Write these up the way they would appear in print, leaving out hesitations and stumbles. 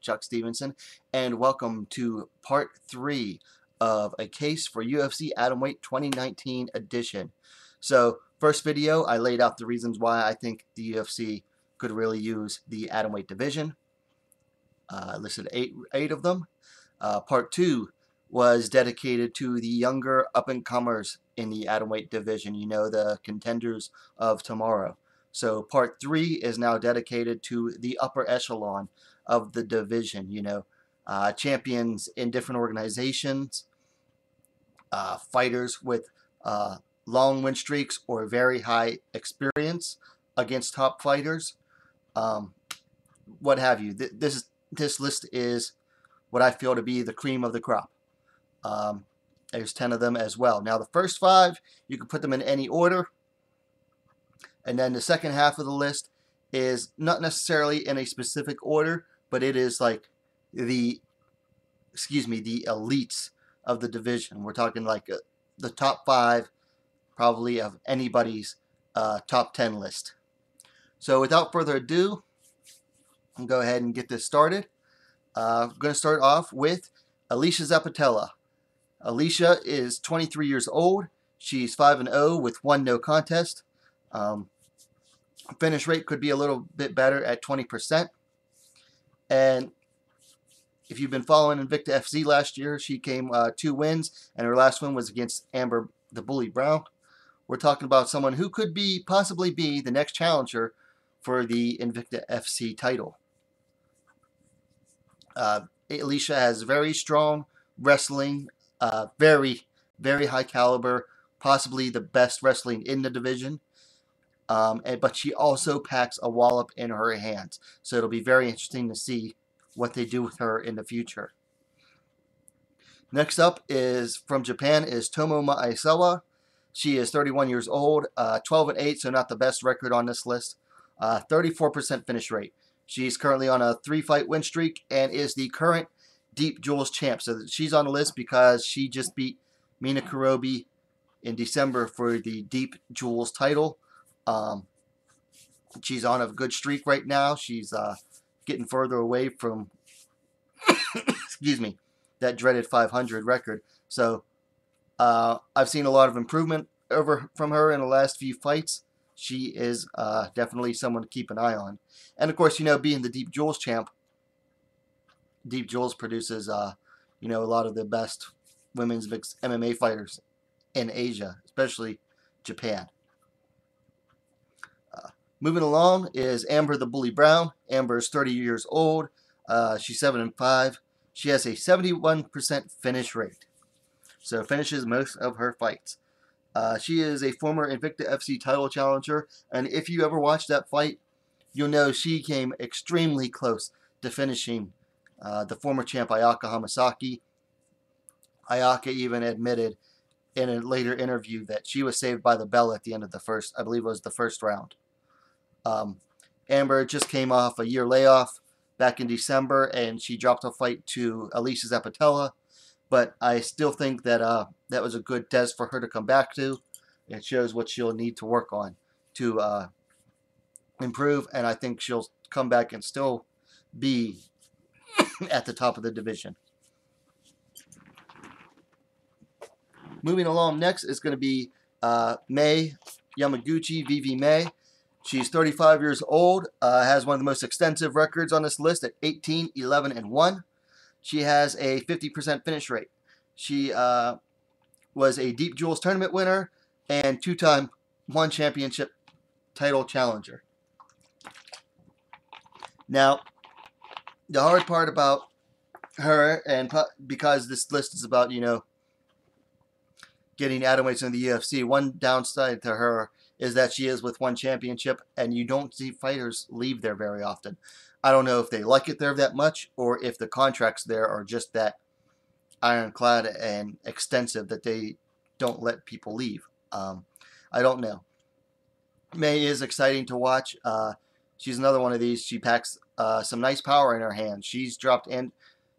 Chuck Stevenson, and welcome to part 3 of a case for UFC Atomweight 2019 edition. So, first video, I laid out the reasons why I think the UFC could really use the Atomweight division. I listed eight of them. Part 2 was dedicated to the younger up-and-comers in the Atomweight division, you know, the contenders of tomorrow. So part 3 is now dedicated to the upper echelon of the division, you know, champions in different organizations, fighters with long win streaks or very high experience against top fighters, what have you. This list is what I feel to be the cream of the crop. There's 10 of them as well. Now the first 5, you can put them in any order. And then the second half of the list is not necessarily in a specific order, but it is like the elites of the division. We're talking like the top 5 probably of anybody's top 10 list. So without further ado, I'll go ahead and get this started. I'm going to start off with Alicia Zapatella. Alicia is 23 years old. She's 5-0 with 1 no contest. Finish rate could be a little bit better at 20%. And if you've been following Invicta FC last year, she came 2 wins, and her last win was against Amber the Bully Brown. We're talking about someone who could possibly be the next challenger for the Invicta FC title. Alicia has very strong wrestling, very high caliber, possibly the best wrestling in the division. But she also packs a wallop in her hands, so it'll be very interesting to see what they do with her in the future. Next up is from Japan is Tomo Maesawa. She is 31 years old, 12-8, so not the best record on this list. 34% finish rate. She's currently on a 3-fight win streak and is the current Deep Jewels champ. So she's on the list because she just beat Mina Kurobi in December for the Deep Jewels title. She's on a good streak right now. She's getting further away from that dreaded 500 record. So I've seen a lot of improvement from her in the last few fights. She is definitely someone to keep an eye on. And of course, you know, being the Deep Jewels champ, Deep Jewels produces you know, a lot of the best women's mixed MMA fighters in Asia, especially Japan. Moving along is Amber the Bully Brown. Amber is 30 years old. She's 7-5. She has a 71% finish rate. So finishes most of her fights. She is a former Invicta FC title challenger, and if you ever watched that fight, you'll know she came extremely close to finishing the former champ Ayaka Hamasaki. Ayaka even admitted in a later interview that she was saved by the bell at the end of the first, I believe it was the first round. Amber just came off a year layoff back in December, and she dropped a fight to Alicia Zapatella. But I still think that that was a good test for her to come back to. It shows what she'll need to work on to improve, and I think she'll come back and still be at the top of the division. Moving along next is going to be Mai Yamaguchi, Vivi Mai. She's 35 years old, has one of the most extensive records on this list at 18, 11, and 1. She has a 50% finish rate. She was a Deep Jewels tournament winner and 2-time One Championship title challenger. Now, the hard part about her, and because this list is about, you know, getting Atomweights in the UFC, one downside to her is that she is with One Championship, and you don't see fighters leave there very often. I don't know if they like it there that much, or if the contracts there are just that ironclad and extensive that they don't let people leave. I don't know. May is exciting to watch. She's another one of these. She packs some nice power in her hands. She's dropped, and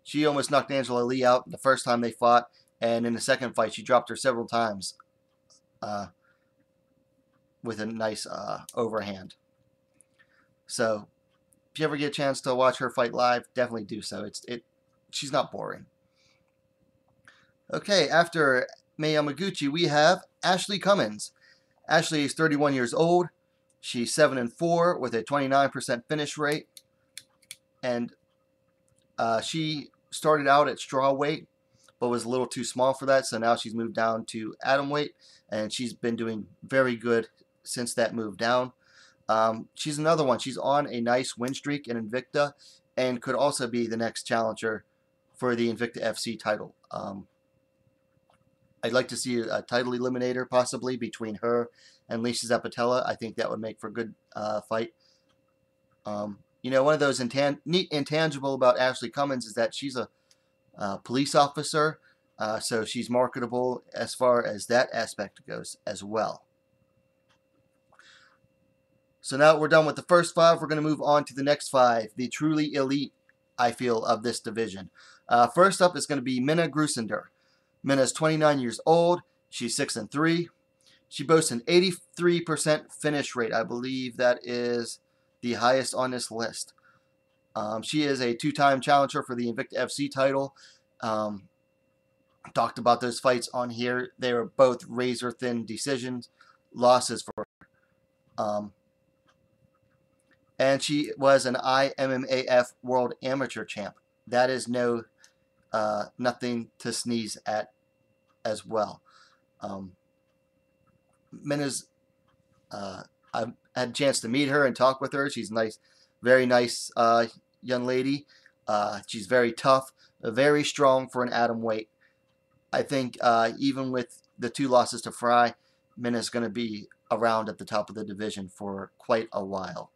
she almost knocked Angela Lee out the first time they fought, and in the second fight she dropped her several times with a nice overhand. So if you ever get a chance to watch her fight live, definitely do so. She's not boring. Okay, after Mei Yamaguchi, we have Ashley Cummins. Ashley is 31 years old. She's 7-4 with a 29% finish rate, and she started out at straw weight, but was a little too small for that. So now she's moved down to atom weight, and she's been doing very good since that move down. She's another one. She's on a nice win streak in Invicta, and could also be the next challenger for the Invicta FC title. I'd like to see a title eliminator possibly between her and Lisa Zappitella. I think that would make for a good fight. You know, one of those neat intangible about Ashley Cummins is that she's a police officer, so she's marketable as far as that aspect goes as well. So now we're done with the first 5. We're going to move on to the next 5, the truly elite, I feel, of this division. First up is going to be Minna Grusender. Minna's 29 years old. She's 6-3. She boasts an 83% finish rate. I believe that is the highest on this list. She is a 2-time challenger for the Invicta FC title. Talked about those fights on here. They were both razor-thin decisions, losses for her. And she was an IMMAF World Amateur Champ. That is nothing to sneeze at as well. Minna's, I've had a chance to meet her and talk with her. She's a nice, very nice young lady. She's very tough, very strong for an atom weight. I think even with the 2 losses to Fry, Minna's going to be around at the top of the division for quite a while.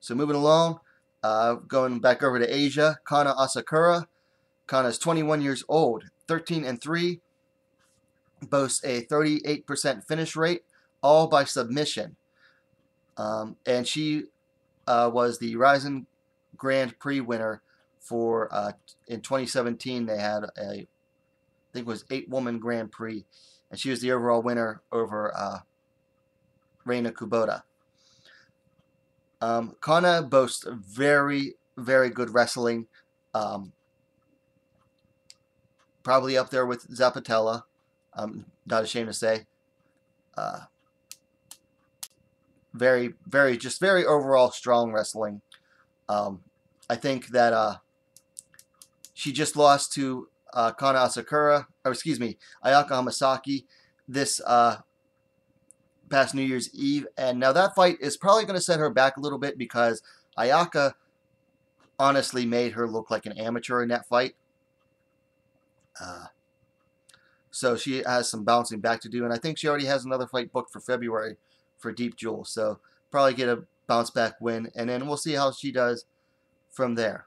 So moving along, going back over to Asia, Kana Asakura. Kana is 21 years old, 13-3, boasts a 38% finish rate, all by submission. And she was the Ryzen Grand Prix winner for in 2017. They had I think it was 8-woman Grand Prix, and she was the overall winner over Reina Kubota. Kana boasts very, very good wrestling. Probably up there with Zappitella. I'm not ashamed to say. Very, very, just very overall strong wrestling. I think that she just lost to Kana Asakura, or excuse me, Ayaka Hamasaki this past New Year's Eve. And now that fight is probably going to set her back a little bit because Ayaka honestly made her look like an amateur in that fight. So she has some bouncing back to do, and I think she already has another fight booked for February for Deep Jewel. So probably get a bounce back win, and then we'll see how she does from there.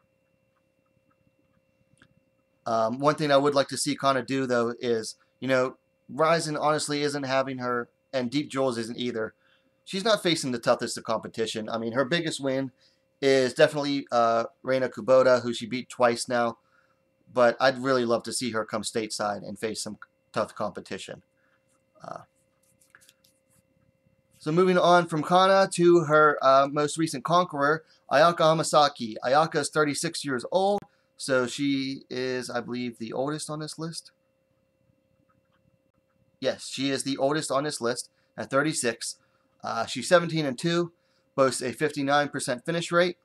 One thing I would like to see Kana do, though, is, you know, Ryzen honestly isn't having her, and Deep Jewels isn't either. She's not facing the toughest of competition. I mean, her biggest win is definitely Reina Kubota, who she beat twice now. But I'd really love to see her come stateside and face some tough competition. So moving on from Kana to her most recent conqueror, Ayaka Hamasaki. Ayaka is 36 years old, so she is, I believe, the oldest on this list. Yes, she is the oldest on this list at 36. She's 17-2, boasts a 59% finish rate.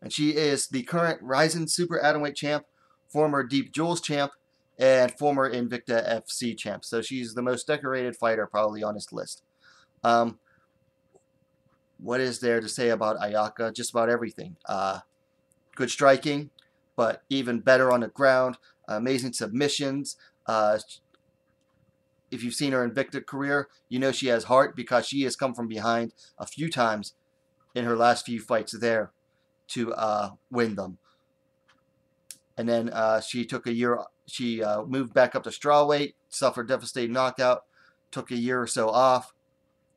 And she is the current Ryzen Super Atomweight champ, former Deep Jewels champ, and former Invicta FC champ. So she's the most decorated fighter probably on this list. What is there to say about Ayaka? Just about everything. Good striking, but even better on the ground. Amazing submissions. If you've seen her Invicta career, you know she has heart because she has come from behind a few times in her last few fights there to win them. And then she took a year. She moved back up to strawweight, suffered a devastating knockout, took a year or so off,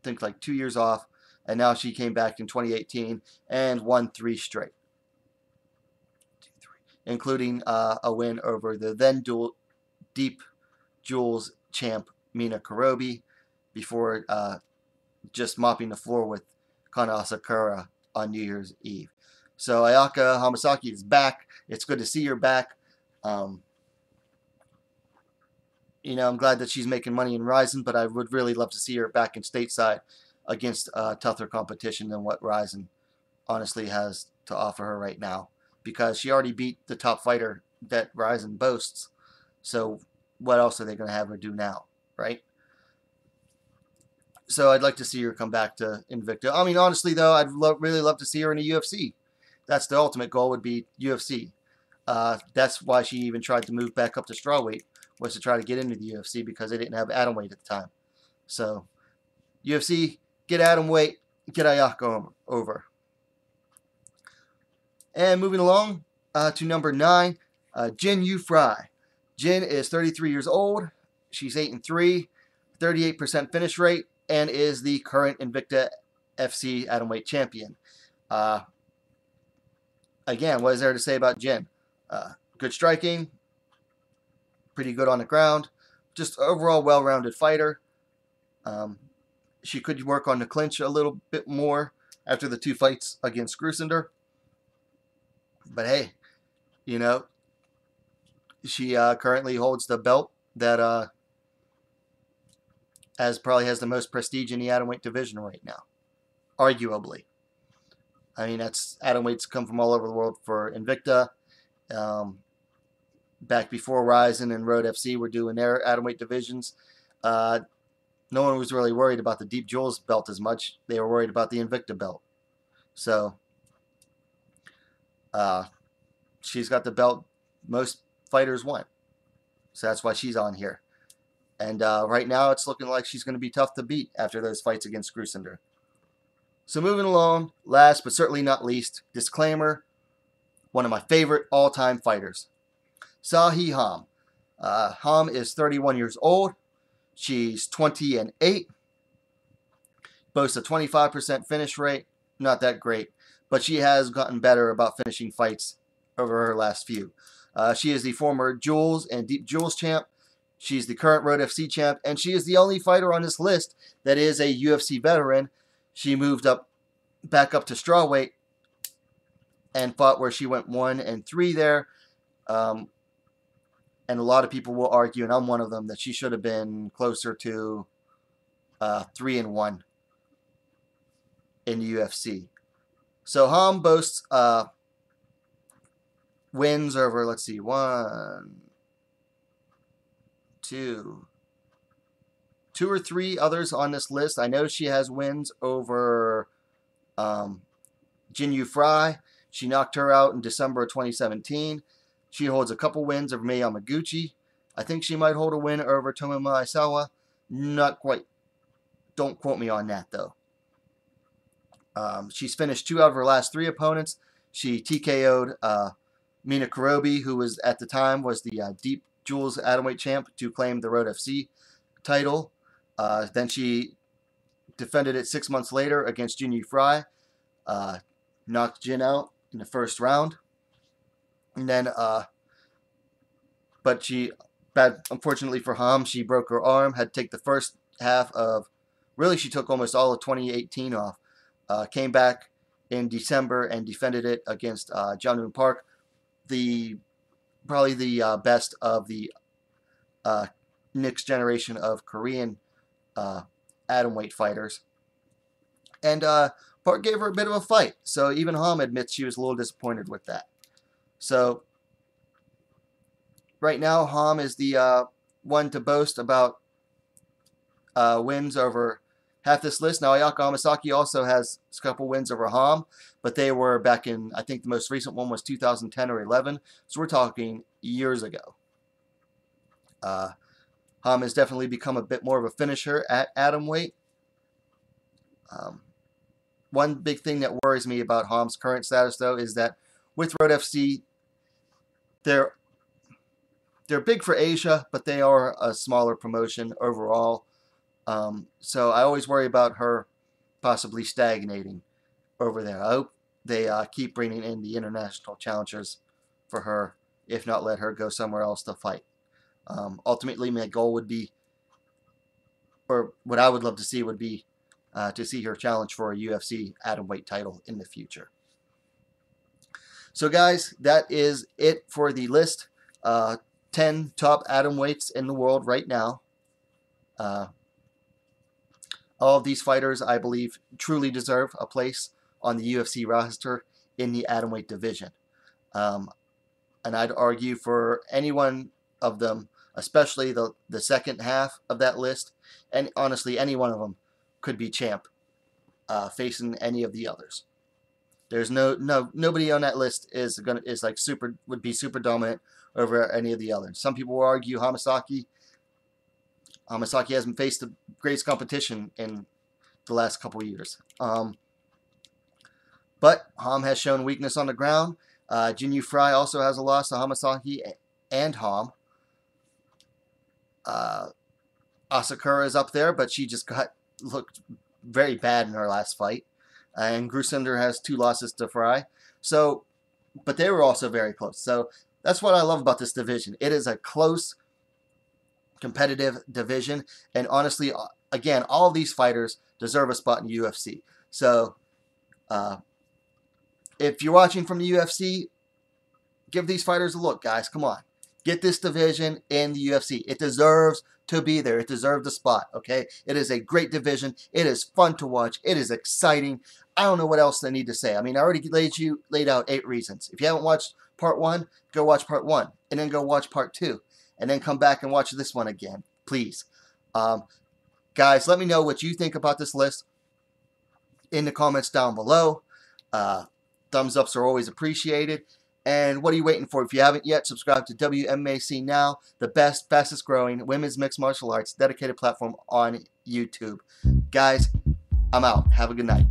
I think like 2 years off, and now she came back in 2018 and won 3 straight, including a win over the then Deep Jewels champ Mina Karobi, before just mopping the floor with Kana Asakura on New Year's Eve. So Ayaka Hamasaki is back. It's good to see her back. You know, I'm glad that she's making money in Rizin, but I would really love to see her back in stateside against tougher competition than what Rizin honestly has to offer her right now, because she already beat the top fighter that Rizin boasts. So what else are they going to have her do now, right? So I'd like to see her come back to Invicta. I mean, honestly, though, I'd really love to see her in the UFC. That's the ultimate goal, would be UFC. That's why she even tried to move back up to strawweight, was to try to get into the UFC, because they didn't have Atomweight at the time. So UFC, get Atomweight, get Ayaka over. And moving along to number 9, Jin Yu Fry. Jin is 33 years old. She's 8-3, 38% finish rate, and is the current Invicta FC Atomweight champion. Again, what is there to say about Jin? Good striking, pretty good on the ground, just overall well-rounded fighter. She could work on the clinch a little bit more after the 2 fights against Grusander. But hey, you know, she currently holds the belt that probably has the most prestige in the Atomweight division right now, arguably. I mean, that's Atomweights come from all over the world for Invicta. Back before Rizin and Road FC were doing their Atomweight divisions, no one was really worried about the Deep Jewels belt as much. They were worried about the Invicta belt. So she's got the belt most fighters want. So that's why she's on here. And right now it's looking like she's going to be tough to beat after those fights against Grusander. So moving along, last but certainly not least, disclaimer, one of my favorite all-time fighters, Sahi Ham. Ham is 31 years old. She's 20-8. Boasts a 25% finish rate. Not that great, but she has gotten better about finishing fights over her last few. She is the former Jewels and Deep Jewels champ. She's the current Road FC champ, and she is the only fighter on this list that is a UFC veteran. She moved back up to strawweight and fought where she went 1-3 there. And a lot of people will argue, and I'm one of them, that she should have been closer to 3-1 in the UFC. So Ham boasts wins over, let's see, 1, 2 or 3 others on this list. I know she has wins over Jin Yu Fry. She knocked her out in December of 2017. She holds a couple wins over Mei Yamaguchi. I think she might hold a win over Tomomi Aisawa. Not quite. Don't quote me on that, though. She's finished 2 out of her last 3 opponents. She TKO'd Mina Kurobi, who was at the time was the Deep Jewels Atomweight champ, to claim the Road FC title. Then she defended it 6 months later against Jin Yu Fry. Knocked Jin out in the first round. And then, but unfortunately for Ham, she broke her arm, had to take the first half of, really she took almost all of 2018 off. Came back in December and defended it against Jangwon Park, probably the best of the next generation of Korean atomweight fighters. And Park gave her a bit of a fight, so even Ham admits she was a little disappointed with that. So right now, Ham is the one to boast about wins over half this list. Now, Ayaka Hamasaki also has a couple wins over Ham, but they were back in, I think the most recent one was 2010 or 11, so we're talking years ago. Ham has definitely become a bit more of a finisher at atomweight. One big thing that worries me about Ham's current status, though, is that with Road FC, they're big for Asia, but they are a smaller promotion overall. So I always worry about her possibly stagnating over there. I hope they keep bringing in the international challengers for her, if not let her go somewhere else to fight. Ultimately, my goal would be, or what I would love to see would be, to see her challenge for a UFC Atomweight title in the future. So guys, that is it for the list. 10 top Atomweights in the world right now. All of these fighters, I believe, truly deserve a place on the UFC roster in the Atomweight division. And I'd argue for any one of them, especially the second half of that list, and honestly, any one of them could be champ facing any of the others. There's nobody on that list would be super dominant over any of the others. Some people will argue Hamasaki. Hamasaki hasn't faced the greatest competition in the last couple of years. But Ham has shown weakness on the ground. Jinyu Fry also has a loss to Hamasaki and Ham. Asakura is up there, but she just looked very bad in her last fight. And Grusander has 2 losses to Fry. So, but they were also very close. So that's what I love about this division. It is a close, competitive division. And honestly, again, all of these fighters deserve a spot in the UFC. So, if you're watching from the UFC, give these fighters a look, guys. Come on. Get this division in the UFC. It deserves to be there. It deserves a spot, okay? It is a great division. It is fun to watch. It is exciting. I don't know what else I need to say. I mean, I already laid out 8 reasons. If you haven't watched part 1, go watch part 1. And then go watch part 2. And then come back and watch this one again, please. Guys, let me know what you think about this list in the comments down below. Thumbs ups are always appreciated. And what are you waiting for? If you haven't yet, subscribe to WMMA Now, the best, fastest growing women's mixed martial arts dedicated platform on YouTube. Guys, I'm out. Have a good night.